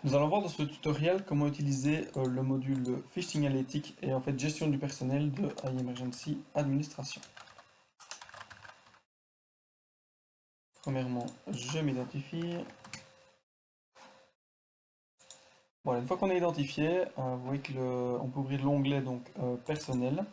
Nous allons voir dans ce tutoriel comment utiliser le module Phishing Analytics et en fait gestion du personnel de iEmergency Administration. Premièrement, je m'identifie. Voilà, une fois qu'on est identifié, vous voyez que on peut ouvrir l'onglet donc personnel.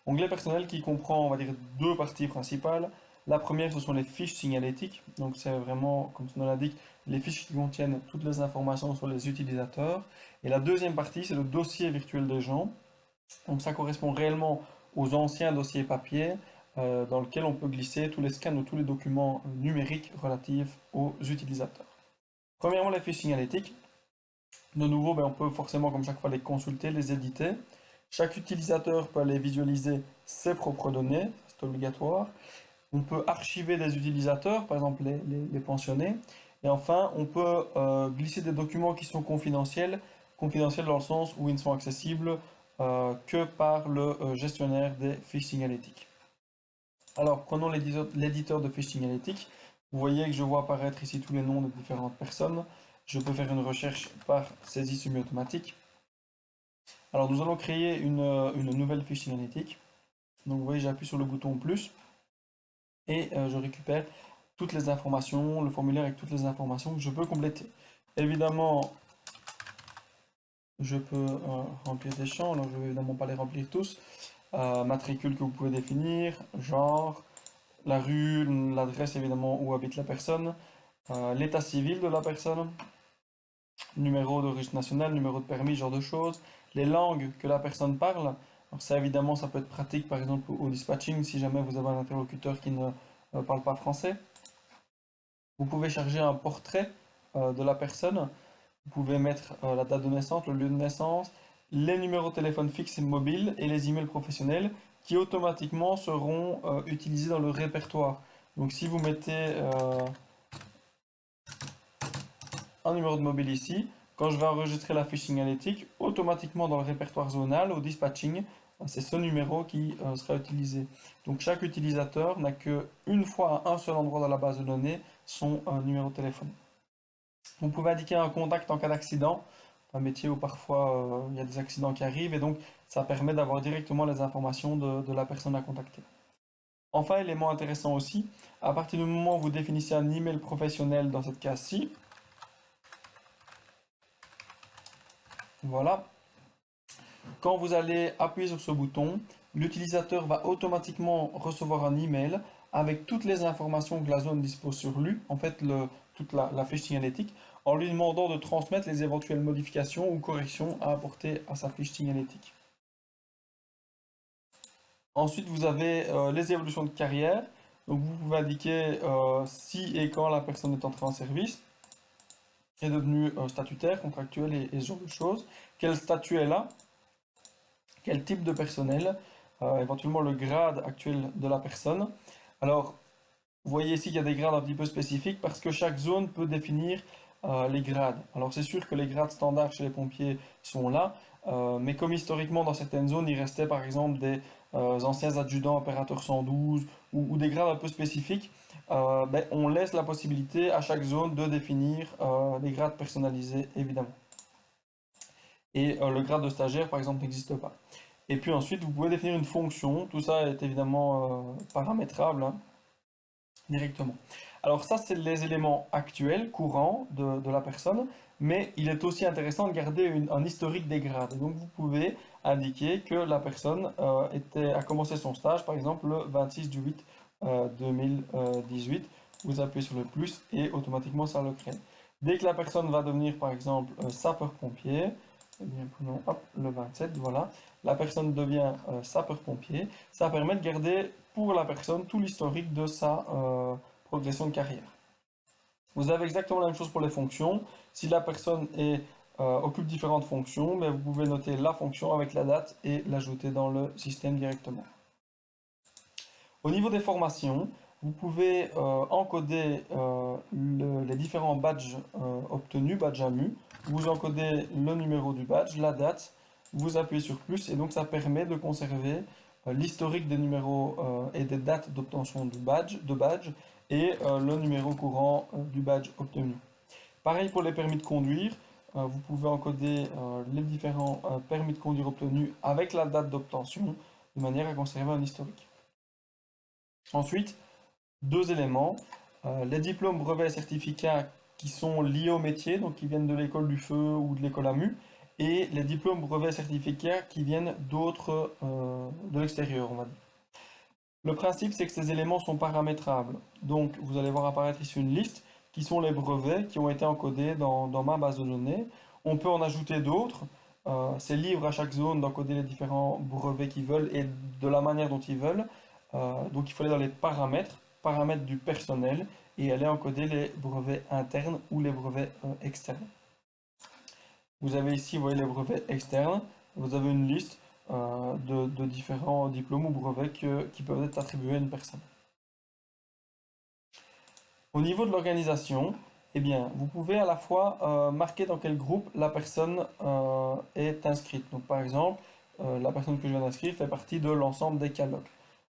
Onglet personnel qui comprend, on va dire, deux parties principales. La première, ce sont les fiches signalétiques. Donc, c'est vraiment, comme son nom l'indique, les fiches qui contiennent toutes les informations sur les utilisateurs. Et la deuxième partie, c'est le dossier virtuel des gens. Donc, ça correspond réellement aux anciens dossiers papier dans lesquels on peut glisser tous les scans ou tous les documents numériques relatifs aux utilisateurs. Premièrement, les fiches signalétiques. De nouveau, on peut forcément, comme chaque fois, les consulter, les éditer. Chaque utilisateur peut aller visualiser ses propres données, c'est obligatoire. On peut archiver des utilisateurs, par exemple les pensionnés. Et enfin, on peut glisser des documents qui sont confidentiels, confidentiels dans le sens où ils ne sont accessibles que par le gestionnaire des fiches signalétiques. Alors, prenons l'éditeur de fiches signalétiques. Vous voyez que je vois apparaître ici tous les noms de différentes personnes. Je peux faire une recherche par saisie semi-automatique. Alors, nous allons créer une nouvelle fiche signalétique. Donc, vous voyez, j'appuie sur le bouton plus et je récupère toutes les informations, le formulaire avec toutes les informations que je peux compléter. Évidemment, je peux remplir des champs, alors je ne vais évidemment pas les remplir tous. Matricule que vous pouvez définir, genre, la rue, l'adresse évidemment où habite la personne, l'état civil de la personne, numéro d'origine nationale, numéro de permis, ce genre de choses, les langues que la personne parle. Alors ça évidemment ça peut être pratique par exemple au dispatching si jamais vous avez un interlocuteur qui ne parle pas français. Vous pouvez charger un portrait de la personne, vous pouvez mettre la date de naissance, le lieu de naissance, les numéros de téléphone fixe et mobile et les emails professionnels qui automatiquement seront utilisés dans le répertoire. Donc si vous mettez un numéro de mobile ici, quand je vais enregistrer la fiche signalétique, automatiquement dans le répertoire zonal, au dispatching, c'est ce numéro qui sera utilisé. Donc chaque utilisateur n'a qu'une fois à un seul endroit dans la base de données son numéro de téléphone. Vous pouvez indiquer un contact en cas d'accident, un métier où parfois il y a des accidents qui arrivent et donc ça permet d'avoir directement les informations de la personne à contacter. Enfin, élément intéressant aussi, à partir du moment où vous définissez un email professionnel dans cette case-ci, voilà, quand vous allez appuyer sur ce bouton, l'utilisateur va automatiquement recevoir un email avec toutes les informations que la zone dispose sur lui, en fait toute la fiche signalétique, en lui demandant de transmettre les éventuelles modifications ou corrections à apporter à sa fiche signalétique. Ensuite, vous avez les évolutions de carrière. Donc vous pouvez indiquer si et quand la personne est entrée en service, est devenue statutaire, contractuelle et ce genre de choses, quel statut elle a, quel type de personnel, éventuellement le grade actuel de la personne. Alors, vous voyez ici qu'il y a des grades un petit peu spécifiques parce que chaque zone peut définir les grades. Alors c'est sûr que les grades standards chez les pompiers sont là, mais comme historiquement dans certaines zones il restait par exemple des anciens adjudants opérateurs 112 ou des grades un peu spécifiques, on laisse la possibilité à chaque zone de définir les grades personnalisés évidemment. Et le grade de stagiaire par exemple n'existe pas. Et puis ensuite vous pouvez définir une fonction, tout ça est évidemment paramétrable, hein, directement. Alors ça, c'est les éléments actuels, courants de la personne, mais il est aussi intéressant de garder un historique des grades. Donc vous pouvez indiquer que la personne a commencé son stage, par exemple, le 26 du 8 2018. Vous appuyez sur le plus et automatiquement ça le crée. Dès que la personne va devenir, par exemple, sapeur-pompier, eh bien, prenons hop, le 27, voilà. La personne devient sapeur-pompier. Ça permet de garder pour la personne tout l'historique de sa progression de carrière. Vous avez exactement la même chose pour les fonctions. Si la personne occupe différentes fonctions, vous pouvez noter la fonction avec la date et l'ajouter dans le système directement. Au niveau des formations, vous pouvez encoder les différents badges obtenus, badge AMU. Vous encodez le numéro du badge, la date, vous appuyez sur plus et donc ça permet de conserver l'historique des numéros et des dates d'obtention de badge et le numéro courant du badge obtenu. Pareil pour les permis de conduire, vous pouvez encoder les différents permis de conduire obtenus avec la date d'obtention, de manière à conserver un historique. Ensuite, deux éléments, les diplômes, brevets et certificats qui sont liés au métier, donc qui viennent de l'école du feu ou de l'école AMU, et les diplômes, brevets et certificats qui viennent d'autres, de l'extérieur, on va dire. Le principe, c'est que ces éléments sont paramétrables. Donc, vous allez voir apparaître ici une liste qui sont les brevets qui ont été encodés dans ma base de données. On peut en ajouter d'autres. C'est libre à chaque zone d'encoder les différents brevets qu'ils veulent et de la manière dont ils veulent. Donc, il faut aller dans les paramètres, paramètres du personnel, et aller encoder les brevets internes ou les brevets externes. Vous avez ici, vous voyez les brevets externes. Vous avez une liste de différents diplômes ou brevets qui peuvent être attribués à une personne. Au niveau de l'organisation, eh bien, vous pouvez à la fois marquer dans quel groupe la personne est inscrite. Donc, par exemple, la personne que je viens d'inscrire fait partie de l'ensemble des catalogues.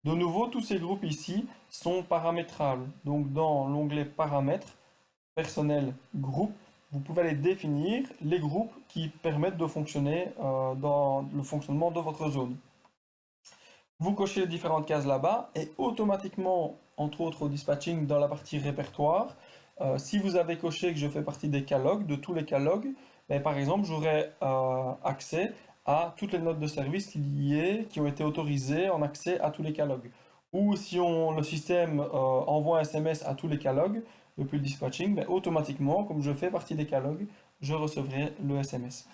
De nouveau, tous ces groupes ici sont paramétrables. Donc, dans l'onglet Paramètres, Personnel, Groupe, vous pouvez aller définir les groupes qui permettent de fonctionner dans le fonctionnement de votre zone. Vous cochez les différentes cases là-bas et automatiquement, entre autres au dispatching dans la partie répertoire, si vous avez coché que je fais partie des catalogues, de tous les catalogues, ben, par exemple, j'aurai accès à toutes les notes de service liées, qui ont été autorisées en accès à tous les catalogues. Ou si le système envoie un SMS à tous les catalogues, depuis le dispatching, ben, automatiquement, comme je fais partie des catalogues, je recevrai le SMS.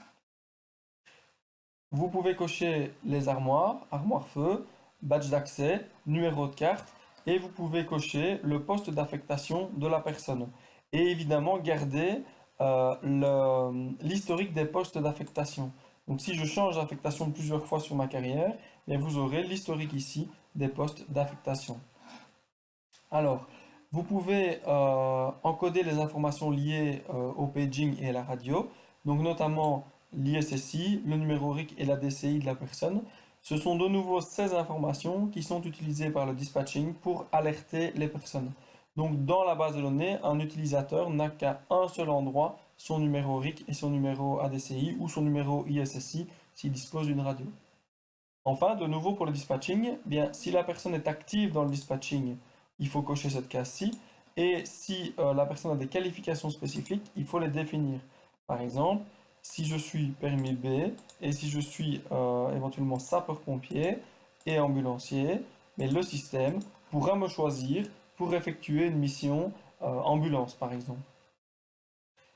Vous pouvez cocher les armoires, armoire feu, badge d'accès, numéro de carte, et vous pouvez cocher le poste d'affectation de la personne. Et évidemment, garder l'historique des postes d'affectation. Donc si je change d'affectation plusieurs fois sur ma carrière, bien, vous aurez l'historique ici des postes d'affectation. Alors, vous pouvez encoder les informations liées au paging et à la radio, donc notamment l'ISSI, le numéro RIC et la DCI de la personne. Ce sont de nouveau ces informations qui sont utilisées par le dispatching pour alerter les personnes. Donc dans la base de données, un utilisateur n'a qu'à un seul endroit son numéro RIC et son numéro ADCI ou son numéro ISSI s'il dispose d'une radio. Enfin, de nouveau pour le dispatching, bien, si la personne est active dans le dispatching, il faut cocher cette case-ci. Et si la personne a des qualifications spécifiques, il faut les définir. Par exemple, si je suis permis B et si je suis éventuellement sapeur-pompier et ambulancier, mais le système pourra me choisir pour effectuer une mission ambulance, par exemple.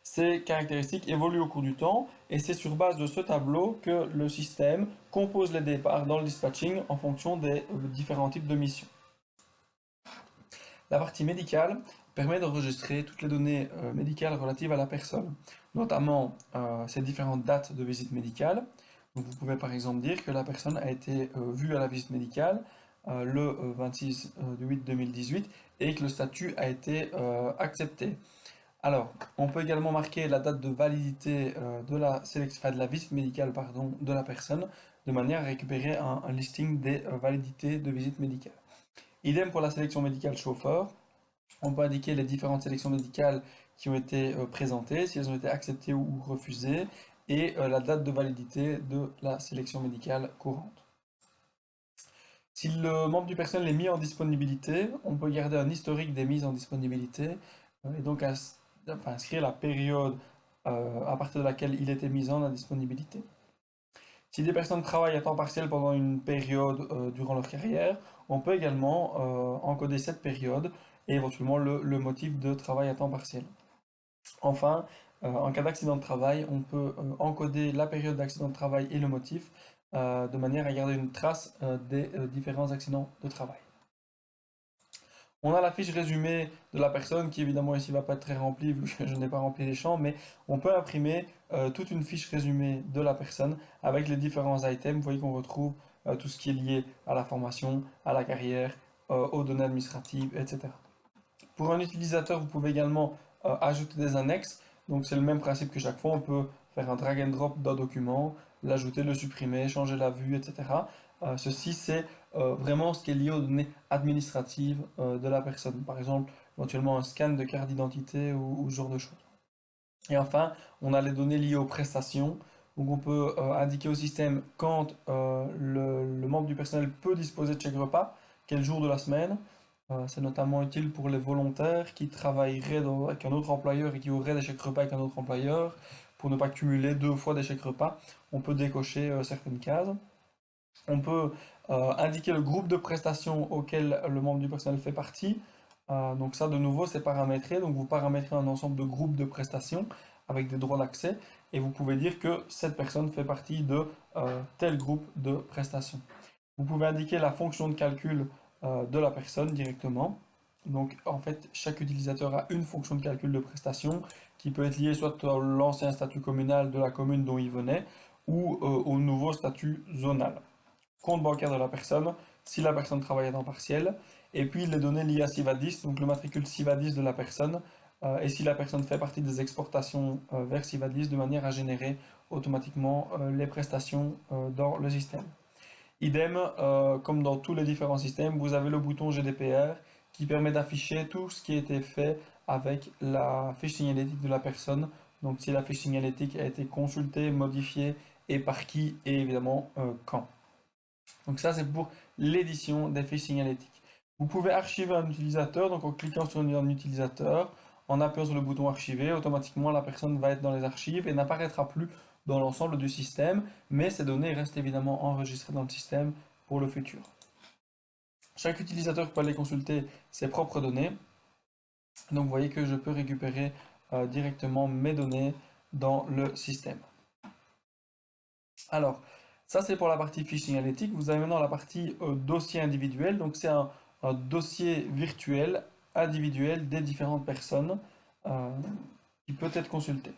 Ces caractéristiques évoluent au cours du temps et c'est sur base de ce tableau que le système compose les départs dans le dispatching en fonction des différents types de missions. La partie médicale permet d'enregistrer toutes les données médicales relatives à la personne, notamment ces différentes dates de visite médicale. Donc vous pouvez par exemple dire que la personne a été vue à la visite médicale le 26 du 8 2018 et que le statut a été accepté. Alors, on peut également marquer la date de validité de la visite médicale de la personne, de manière à récupérer un listing des validités de visite médicale. Idem pour la sélection médicale chauffeur. On peut indiquer les différentes sélections médicales qui ont été présentées, si elles ont été acceptées ou refusées, et la date de validité de la sélection médicale courante. Si le membre du personnel est mis en disponibilité, on peut garder un historique des mises en disponibilité, et donc inscrire la période à partir de laquelle il était mis en indisponibilité. Si des personnes travaillent à temps partiel pendant une période durant leur carrière, on peut également encoder cette période et éventuellement le motif de travail à temps partiel. Enfin, en cas d'accident de travail, on peut encoder la période d'accident de travail et le motif de manière à garder une trace des différents accidents de travail. On a la fiche résumée de la personne qui évidemment ici va pas être très remplie vu que je n'ai pas rempli les champs, mais on peut imprimer toute une fiche résumée de la personne avec les différents items. Vous voyez qu'on retrouve tout ce qui est lié à la formation, à la carrière, aux données administratives, etc. Pour un utilisateur, vous pouvez également ajouter des annexes. Donc c'est le même principe que chaque fois, on peut faire un drag and drop d'un document, l'ajouter, le supprimer, changer la vue, etc. Ceci, c'est vraiment ce qui est lié aux données administratives de la personne. Par exemple, éventuellement un scan de carte d'identité ou ce genre de choses. Et enfin, on a les données liées aux prestations. Donc on peut indiquer au système quand le membre du personnel peut disposer de chèque repas, quel jour de la semaine. C'est notamment utile pour les volontaires qui travailleraient avec un autre employeur et qui auraient des chèques repas avec un autre employeur. Pour ne pas cumuler deux fois des chèques repas, on peut décocher certaines cases. On peut indiquer le groupe de prestations auquel le membre du personnel fait partie. Donc ça, de nouveau, c'est paramétré. Donc vous paramétrez un ensemble de groupes de prestations avec des droits d'accès et vous pouvez dire que cette personne fait partie de tel groupe de prestations. Vous pouvez indiquer la fonction de calcul de la personne directement. Donc en fait, chaque utilisateur a une fonction de calcul de prestation qui peut être liée soit à l'ancien statut communal de la commune dont il venait ou au nouveau statut zonal. Compte bancaire de la personne, si la personne travaille à temps partiel, et puis les données liées à Sivadis, donc le matricule Sivadis de la personne, et si la personne fait partie des exportations vers Sivadis de manière à générer automatiquement les prestations dans le système. Idem, comme dans tous les différents systèmes, vous avez le bouton GDPR qui permet d'afficher tout ce qui a été fait avec la fiche signalétique de la personne. Donc si la fiche signalétique a été consultée, modifiée et par qui et évidemment quand. Donc ça, c'est pour l'édition des fiches signalétiques. Vous pouvez archiver un utilisateur, donc en cliquant sur un utilisateur, en appuyant sur le bouton archiver, automatiquement la personne va être dans les archives et n'apparaîtra plus dans l'ensemble du système, mais ces données restent évidemment enregistrées dans le système pour le futur. Chaque utilisateur peut aller consulter ses propres données. Donc vous voyez que je peux récupérer directement mes données dans le système. Alors, ça c'est pour la partie fiche signalétique. Vous avez maintenant la partie dossier individuel. Donc c'est un dossier virtuel individuel des différentes personnes euh, qui peut être consulté.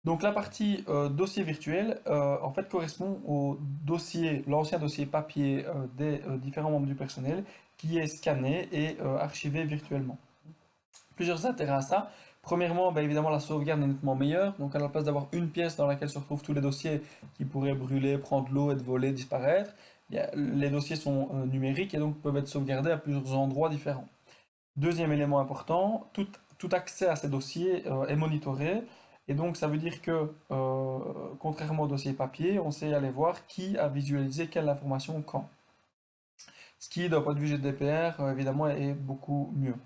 Donc la partie dossier virtuel en fait correspond au dossier, l'ancien dossier papier des différents membres du personnel qui est scanné et archivé virtuellement. Plusieurs intérêts à ça. Premièrement, évidemment, la sauvegarde est nettement meilleure. Donc, à la place d'avoir une pièce dans laquelle se retrouvent tous les dossiers qui pourraient brûler, prendre l'eau, être volés, disparaître, les dossiers sont numériques et donc peuvent être sauvegardés à plusieurs endroits différents. Deuxième élément important, tout accès à ces dossiers est monitoré. Et donc, ça veut dire que, contrairement au dossier papier, on sait aller voir qui a visualisé quelle information quand. Ce qui, d'un point de vue GDPR, évidemment, est beaucoup mieux.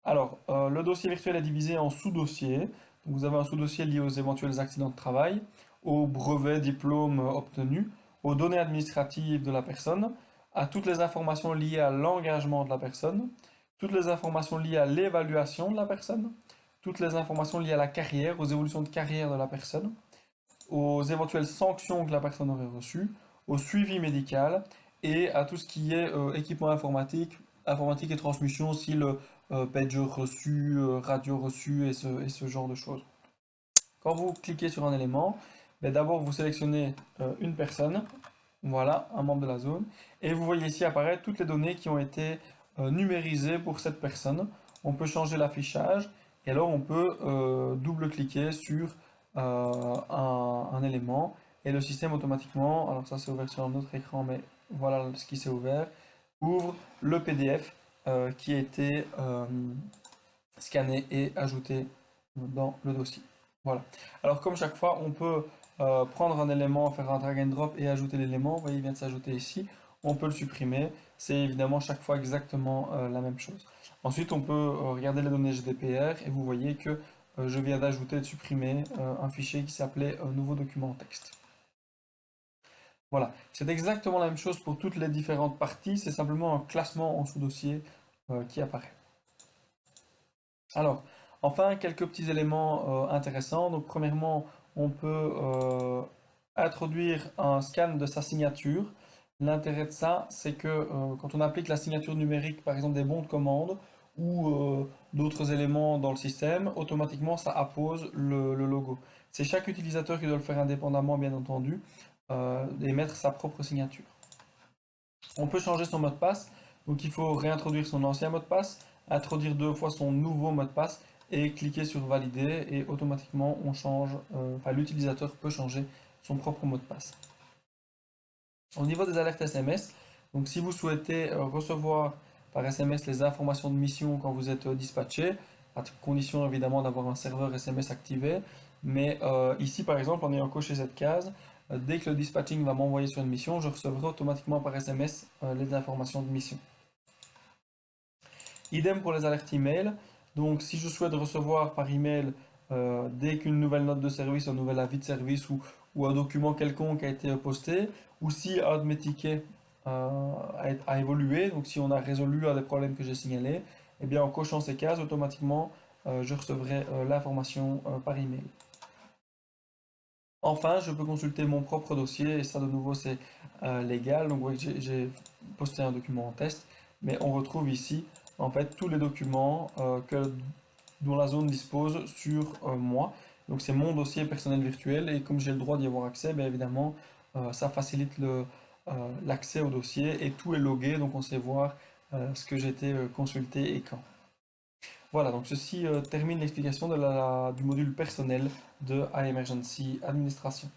Alors, le dossier virtuel est divisé en sous-dossiers. Vous avez un sous-dossier lié aux éventuels accidents de travail, aux brevets, diplômes obtenus, aux données administratives de la personne, à toutes les informations liées à l'engagement de la personne, toutes les informations liées à l'évaluation de la personne, toutes les informations liées à la carrière, aux évolutions de carrière de la personne, aux éventuelles sanctions que la personne aurait reçues, au suivi médical et à tout ce qui est équipement informatique, informatique et transmission, si le pager reçu, radio reçu et ce genre de choses. Quand vous cliquez sur un élément, d'abord vous sélectionnez une personne, voilà, un membre de la zone, et vous voyez ici apparaître toutes les données qui ont été numérisées pour cette personne. On peut changer l'affichage, et alors on peut double-cliquer sur un élément, et le système automatiquement, alors ça c'est ouvert sur un autre écran, mais voilà ce qui s'est ouvert, ouvre le PDF qui a été scanné et ajouté dans le dossier. Voilà. Alors comme chaque fois, on peut prendre un élément, faire un drag and drop et ajouter l'élément. Vous voyez, il vient de s'ajouter ici. On peut le supprimer. C'est évidemment chaque fois exactement la même chose. Ensuite, on peut regarder les données GDPR et vous voyez que je viens d'ajouter et de supprimer un fichier qui s'appelait nouveau document texte. Voilà, c'est exactement la même chose pour toutes les différentes parties, c'est simplement un classement en sous-dossier qui apparaît. Alors, enfin, quelques petits éléments intéressants. Donc, premièrement, on peut introduire un scan de sa signature. L'intérêt de ça, c'est que quand on applique la signature numérique, par exemple des bons de commande ou d'autres éléments dans le système, automatiquement ça appose le logo. C'est chaque utilisateur qui doit le faire indépendamment, bien entendu, et mettre sa propre signature. On peut changer son mot de passe, donc il faut réintroduire son ancien mot de passe, introduire deux fois son nouveau mot de passe et cliquer sur valider et automatiquement on change, l'utilisateur peut changer son propre mot de passe. Au niveau des alertes SMS, donc si vous souhaitez recevoir par SMS les informations de mission quand vous êtes dispatché, à condition évidemment d'avoir un serveur SMS activé. Mais ici, par exemple, en ayant coché cette case, dès que le dispatching va m'envoyer sur une mission, je recevrai automatiquement par SMS les informations de mission. Idem pour les alertes email. Donc, si je souhaite recevoir par email dès qu'une nouvelle note de service, un nouvel avis de service ou un document quelconque a été posté, ou si un de mes tickets a évolué, donc si on a résolu un des problèmes que j'ai signalés, eh bien en cochant ces cases, automatiquement, je recevrai l'information par email. Enfin, je peux consulter mon propre dossier, et ça de nouveau c'est légal. Donc oui, j'ai posté un document en test, mais on retrouve ici en fait tous les documents dont la zone dispose sur moi. Donc c'est mon dossier personnel virtuel, et comme j'ai le droit d'y avoir accès, bien évidemment ça facilite l'accès au dossier, et tout est logué, donc on sait voir ce que j'ai été consulté et quand. Voilà, donc ceci termine l'explication du module personnel de iEmergency Administration.